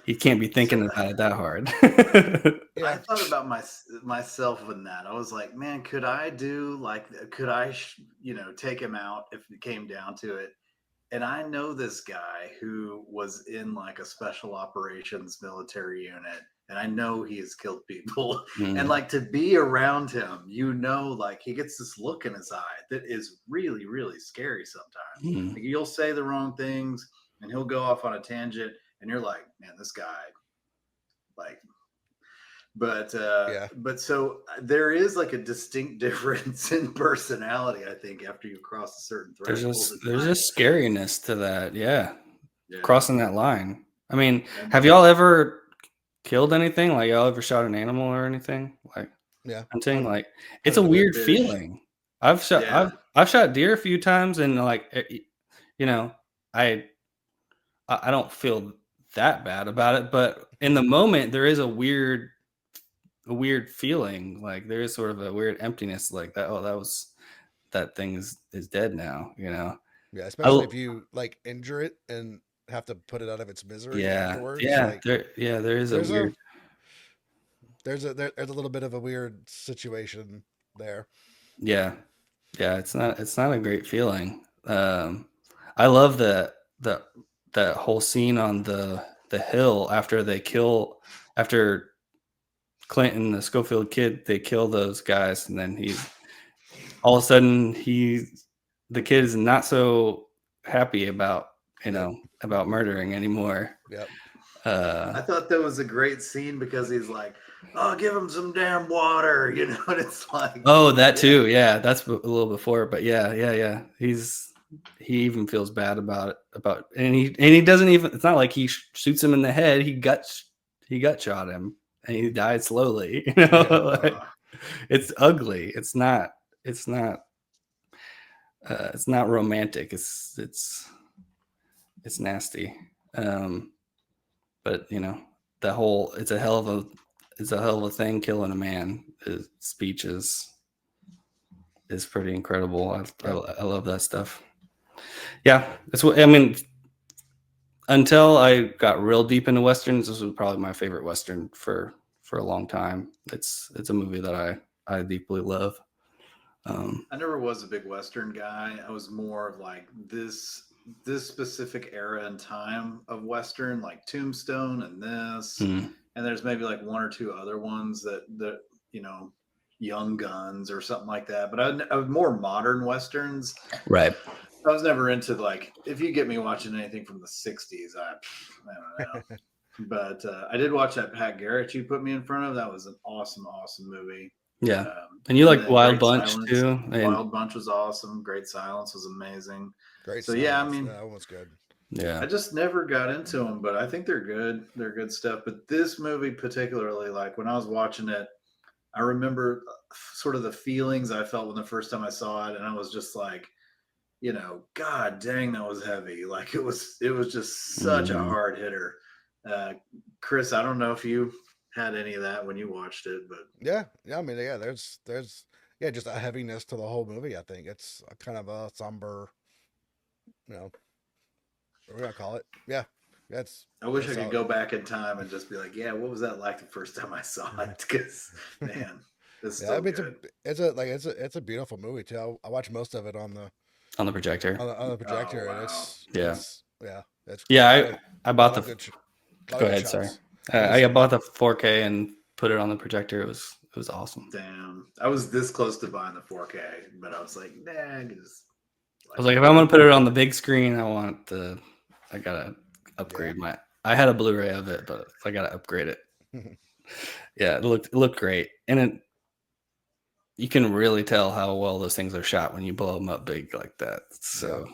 he can't be thinking about it that hard. Yeah. I thought about myself in that. I was like, man, could I take him out if it came down to it? And I know this guy who was in like a special operations military unit, and I know he has killed people. And like to be around him, like he gets this look in his eye that is really, really scary sometimes. Like you'll say the wrong things and he'll go off on a tangent, and you're like, man, this guy, like. But so there is like a distinct difference in personality, I think, after you cross a certain threshold. There's a scariness to that, yeah. Crossing that line. I mean, have y'all ever killed anything? Like y'all ever shot an animal or anything? Like hunting? Like it's a weird feeling. I've shot deer a few times, and like I don't feel that bad about it, but in the moment there is a weird feeling. Like there is sort of a weird emptiness, like that. Oh, that thing is dead now. Yeah, I especially if you like injure it and have to put it out of its misery afterwards. yeah, Like there is a there's a weird. there's a little bit of a weird situation there. Yeah, yeah, it's not a great feeling. I love the that whole scene on the hill after they kill after Clinton, the Schofield kid, they kill those guys, and then he's all of a sudden the kid is not so happy about Yep. about murdering anymore. Yep. I thought that was a great scene because he's like, "Oh, give him some damn water," and it's like, Oh, that yeah, too. Yeah, that's a little before, but yeah. He even feels bad about and he doesn't even. It's not like he shoots him in the head. He gut shot him and he died slowly. Yeah. Like, it's ugly. It's not. It's not romantic. It's nasty. But the whole it's a hell of a thing killing a man. His speech is pretty incredible. I love that stuff. Yeah, that's what I mean. Until I got real deep into westerns, this was probably my favorite western for a long time. It's a movie that I deeply love. I never was a big Western guy. I was more of like this specific era and time of Western, like Tombstone and this, mm, and there's maybe like one or two other ones that you know, Young Guns or something like that. But I was more modern Westerns. right. I was never into like if you get me watching anything from the '60s, I don't know. But I did watch that Pat Garrett you put me in front of. That was an awesome, awesome movie. Yeah, and you like then Wild Great Bunch Silence. too, and Wild Bunch was awesome. Great Silence was amazing. Great So silence. yeah, I mean, that one was good. yeah, I just never got into them, but I think they're good. They're good stuff. But this movie particularly, like when I was watching it, I remember sort of the feelings I felt when the first time I saw it, and I was just like, God dang, that was heavy. Like it was just such a Mhm. hard hitter. Chris, I don't know if you had any of that when you watched it, but Yeah. I mean, yeah. There's just a heaviness to the whole movie. I think it's a kind of a somber, you know, what do I call it? Yeah. That's I wish I could solid. go back in time and just be like, yeah, what was that like the first time I saw it? Because man, it's Yeah, I still mean, good. it's a beautiful movie too. I watched most of it on the On the projector. projector, and wow. Yeah. it's Yeah, a lot of, I a bought lot of the. good, a lot Go of good ahead, sorry. shots. I bought the 4K and put it on the projector. It was awesome. Damn. I was this close to buying the 4K, but I was like, nah, because I was like, if I'm gonna put it on the big screen, I gotta upgrade my. I had a Blu-ray of it, but I gotta upgrade it. Yeah, it looked great, and you can really tell how well those things are shot when you blow them up big like that. So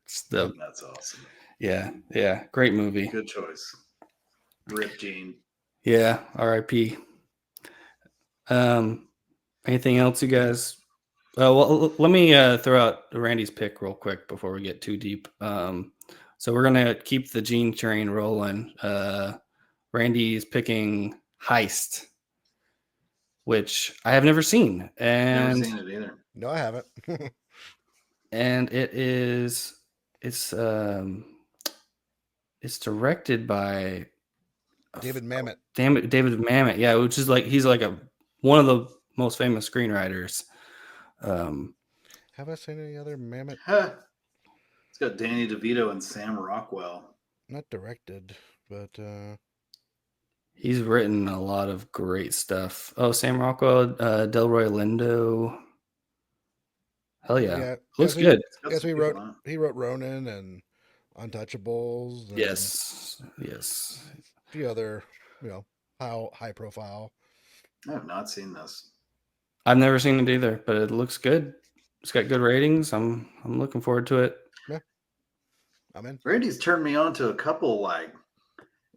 it's that's awesome. yeah, great movie. Good choice. Rip Gene. Yeah, R.I.P. Anything else, you guys? Well, let me throw out Randy's pick real quick before we get too deep. So we're gonna keep the Gene train rolling. Randy's picking Heist, which I have never seen, Never and seen it either. No, I haven't. and it's directed by David Mamet. David Mamet. Yeah, which is like he's like one of the most famous screenwriters. Have I seen any other Mamet? Huh. It's got Danny DeVito and Sam Rockwell. Not directed, but He's written a lot of great stuff. Oh, Sam Rockwell, Delroy Lindo. Hell yeah. Looks so good. Got some people on it. he wrote Ronin and Untouchables. And Yes. a few other high profile. I have not seen this. I've never seen it either, but it looks good. It's got good ratings. I'm looking forward to it. Yeah, I'm in. Randy's turned me on to a couple. Like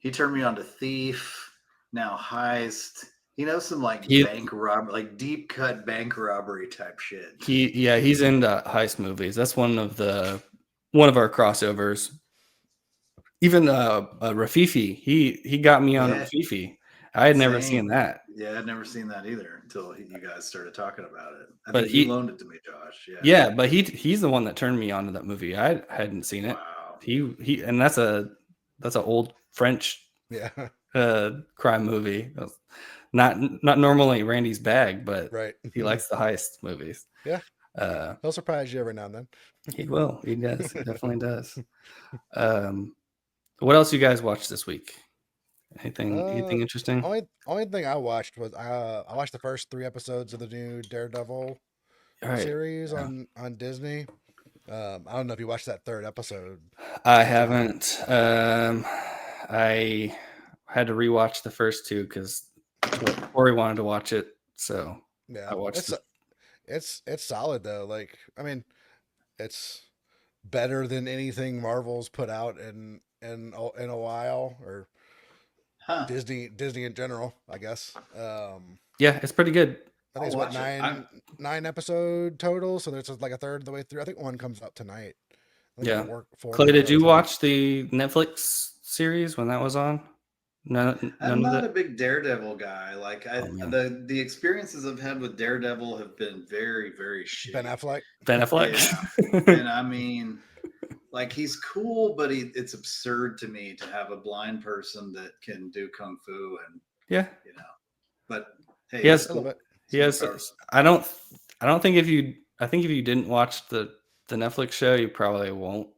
he turned me on to Thief, now Heist. He knows some like bank robbery, like deep cut bank robbery type shit. He's into heist movies. That's one of our crossovers. Even Rafifi, he got me on Rafifi. I had never seen Same. that. Yeah, I'd never seen that either until you guys started talking about it. I But think you loaned it to me, Josh. Yeah. yeah, but he's the one that turned me on to that movie. I hadn't seen it. Wow. He and that's an old French Yeah. crime movie. Not normally Randy's bag, but Right. he likes the heist movies. Yeah. Uh, He'll surprise you every now and then. he will. He does. He definitely does. What else you guys watched this week? Anything interesting? Only thing I watched was I watched the first 3 episodes of the new Daredevil All right. series on Disney. I don't know if you watched that 3rd episode. I haven't. I had to rewatch the first 2 because Corey wanted to watch it, so Yeah, I watched it. it's solid though. Like, I mean, it's better than anything Marvel's put out in a while, or Huh. Disney in general, I guess. Yeah, it's pretty good. I think it's I'll what watch it. 9 episode total, so there's like a third of the way through. I think one comes out tonight. I think Yeah. four Clay, comes did out you tonight. watch the Netflix series when that was on? None I'm of not it. a big Daredevil guy. Like man. the experiences I've had with Daredevil have been very, very shitty. Ben Affleck. Ben Affleck. Yeah. And I mean, like, he's cool, but it's absurd to me to have a blind person that can do kung fu and Yeah. you know. But hey, Yes. A little bit. He has. I don't think if you didn't watch the Netflix show, you probably won't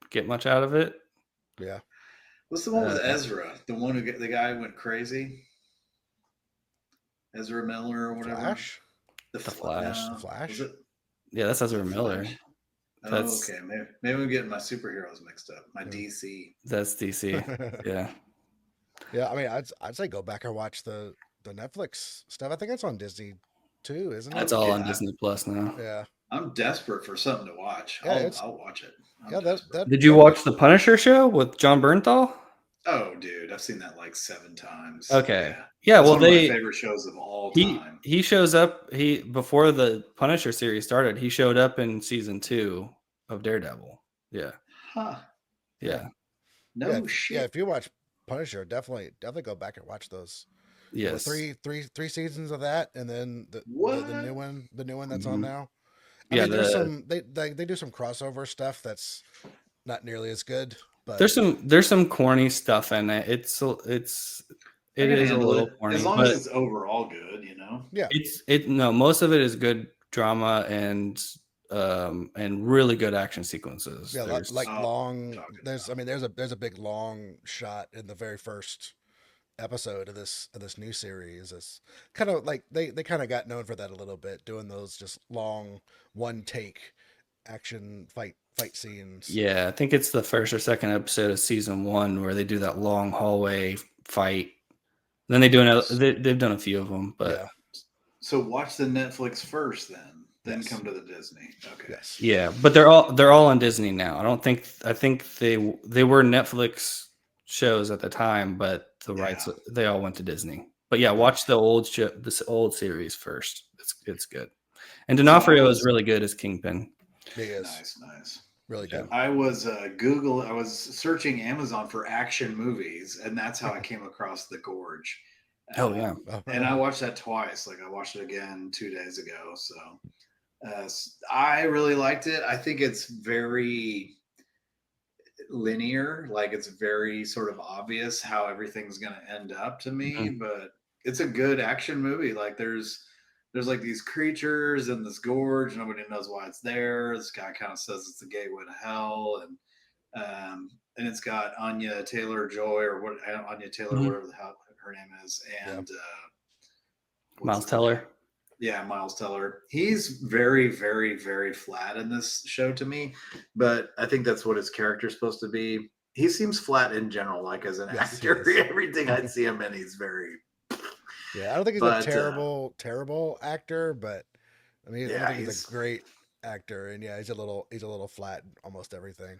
get much out of it. Yeah. What's the one with Ezra? The one the guy went crazy? Ezra Miller or whatever. Flash. The Flash. The Flash. Was it? Yeah, that's Ezra Miller. Oh, okay. Maybe I'm getting my superheroes mixed up. My DC. That's DC. Yeah. Yeah. I mean, I'd say go back and watch the Netflix stuff. I think it's on Disney too, isn't it? That's all on Disney Plus now. Yeah. I'm desperate for something to watch. Yeah, I'll watch it. Did you watch the Punisher show with John Bernthal? Oh, dude, I've seen that like 7 times. Okay. Yeah, well, one of my favorite shows of all time. He shows up. Before the Punisher series started, he showed up in season 2 of Daredevil. Yeah. Huh. Yeah. No shit. Yeah, if you watch Punisher, definitely go back and watch those. Yes. Three seasons of that, and then the new one that's on now. I mean, there's some they do some crossover stuff that's not nearly as good, but there's some corny stuff in it. It is a little corny, as long as it's overall good, you know. Yeah, most of it is good drama and really good action sequences. Yeah, long. There's a big long shot in the very first episode of this new series. It's kind of like they kind of got known for that a little bit, doing those just long one take action fight scenes. Yeah, I think it's the first or second episode of season 1 where they do that long hallway fight. Then they've done a few of them, but yeah. So watch the Netflix first, then come to the Disney. Okay. Yes. Yeah, but they're all on Disney now. I think they were Netflix shows at the time, but the rights they all went to Disney. But yeah, watch the old series first. It's good. And D'Onofrio is really good as Kingpin. He is. Nice. Really good. I was I was searching Amazon for action movies, and that's how I came across The Gorge. Oh yeah. And I watched that twice. Like, I watched it again 2 days ago. So I really liked it. I think it's very linear. Like, it's very sort of obvious how everything's going to end up to me, but it's a good action movie. Like, there's like these creatures in this gorge. Nobody knows why it's there. This guy kind of says it's the gateway to hell, and it's got Anya Taylor-Joy whatever the hell her name is, and Miles Teller. Yeah, Miles Teller. He's very, very, very flat in this show to me, but I think that's what his character's supposed to be. He seems flat in general, like as an actor. Everything I see him in, he's very. Yeah, I don't think he's a terrible actor, but I mean, I think he's a great actor, and yeah, he's a little flat in almost everything.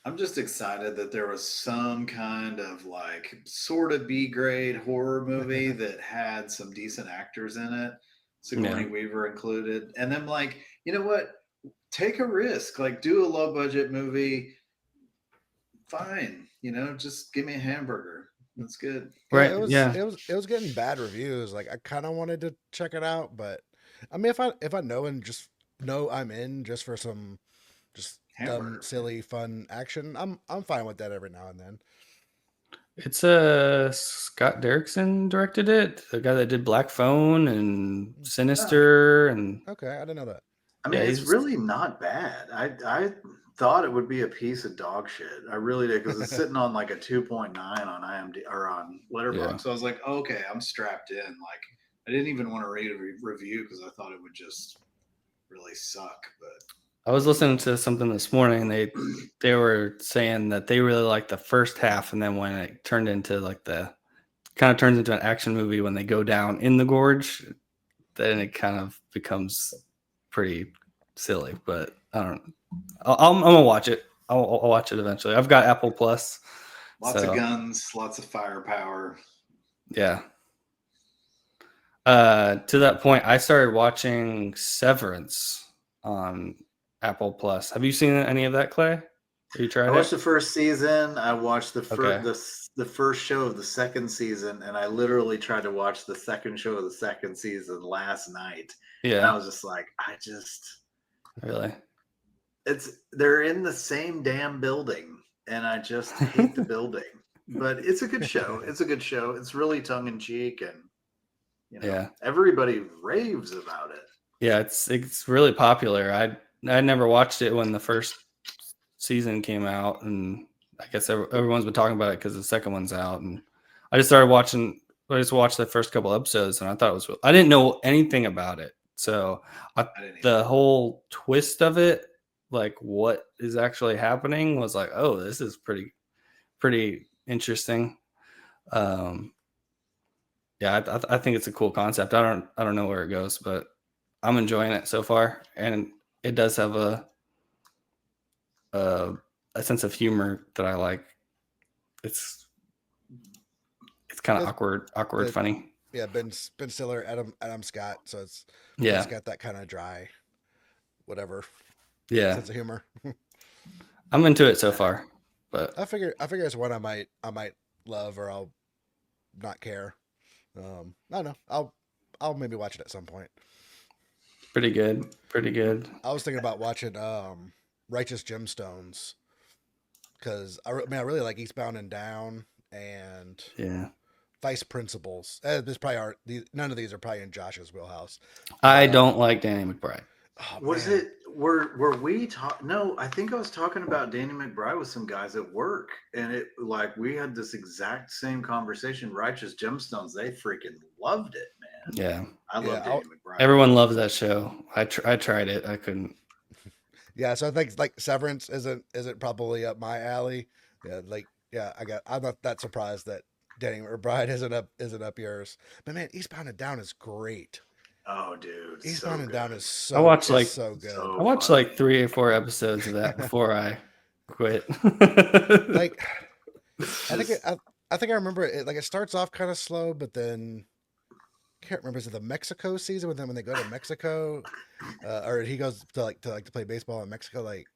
I'm just excited that there was some kind of like sort of B-grade horror movie that had some decent actors in it, Sigourney Weaver included, and then like, you know what? Take a risk, like do a low budget movie. Fine, just give me a hamburger. That's good. Yeah, Right. it was Yeah. it was getting bad reviews. Like I kind of wanted to check it out, but I mean, if I know and just know I'm in just for some just dumb, Hamburger. silly, fun action, I'm fine with that every now and then. It's Scott Derrickson directed it, the guy that did Black Phone and Oh, Sinister, and Okay, I didn't know that. I yeah, mean, it's he's really not bad. I thought it would be a piece of dog shit. I really did because it's sitting on like a 2.9 on IMDb or on yeah. Letterboxd. So I was like, okay, I'm strapped in. Like, I didn't even want to read a review because I thought it would just really suck. But I was listening to something this morning. They were saying that they really liked the first half, and then when it turned into like the kind of turns into an action movie when they go down in the gorge, then it kind of becomes pretty silly. But I don't know. I'm gonna watch it. I'll watch it eventually. I've got Apple Plus, lots of so guns, lots of firepower. yeah. To that point, I started watching Severance on Apple Plus. Have you seen any of that, Clay? Have you I tried watched it? the first season. I watched Okay. the first show of the second season, and I literally tried to watch the second show of the second season last night. And I Yeah. was just like, Really? they're in the same damn building, and I just hate the building. But it's a good show. It's a good show. It's really tongue in cheek, and Yeah. everybody raves about it. Yeah. It's really popular. I never watched it when the first season came out, and I guess everyone's been talking about it because the second one's out, and I just started watching. I just watched the first couple episodes, and I thought it was. I didn't know anything about it, so I didn't even. the whole twist of it, like what is actually happening, was like, oh, this is pretty interesting. Um, yeah, I think it's a cool concept. I don't know where it goes, but I'm enjoying it so far, and it does have a, a sense of humor that I like. It's kind of It's awkward, the funny. yeah Ben Stiller, Adam Scott, so it's Yeah, got that kind of dry, whatever yeah. sense of humor. I'm into it so far, but I figure it's one I might love or I'll not care. I don't know. I'll maybe watch it at some point. pretty good, pretty good. I was thinking about watching Righteous Gemstones because I really like Eastbound and Down and Yeah, Vice Principals. This probably are none of these are probably in Josh's wheelhouse, I but don't like Danny McBride. oh Was man, it were we talk? No, I think I was talking about Danny McBride with some guys at work, and it like we had this exact same conversation. Righteous Gemstones, they freaking loved it, man. Yeah, I love yeah, Danny McBride. everyone loves that show. I tried it. I couldn't. yeah. So I think like Severance isn't probably up my alley. Yeah, like yeah, I'm not that surprised that Danny McBride isn't up yours. But man, Eastbound and Down is great. Oh, dude, so Eastbound and Down good, is I watched like so good. I so watched funny. like 3 or 4 episodes of that before I quit. Like It's I think just I think I remember it. Like it starts off kind of slow, but then can't remember is it the Mexico season when they go to Mexico, or he goes to play baseball in Mexico. Like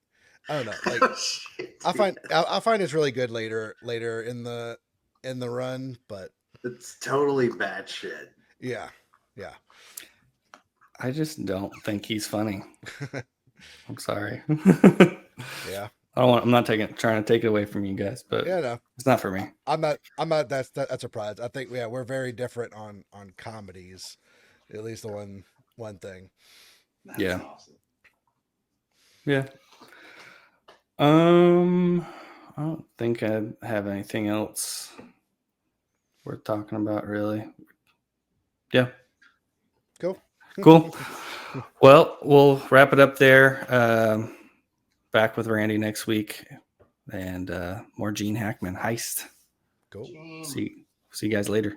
I don't know. Like oh, shit, dude. I find it's really good later in the run, but It's totally bad shit. yeah, yeah, I just don't think he's funny. I'm sorry. yeah, I'm not trying to take it away from you guys, but yeah. No, it's not for me. I'm not that's surprised. I think yeah we're very different on comedies, at least the one thing. That's Yeah. awesome. Yeah. I don't think I have anything else worth talking about, really. Yeah. Cool. Cool. Well, we'll wrap it up there. Back with Randy next week, and more Gene Hackman heist. Cool. Gene. See you guys later.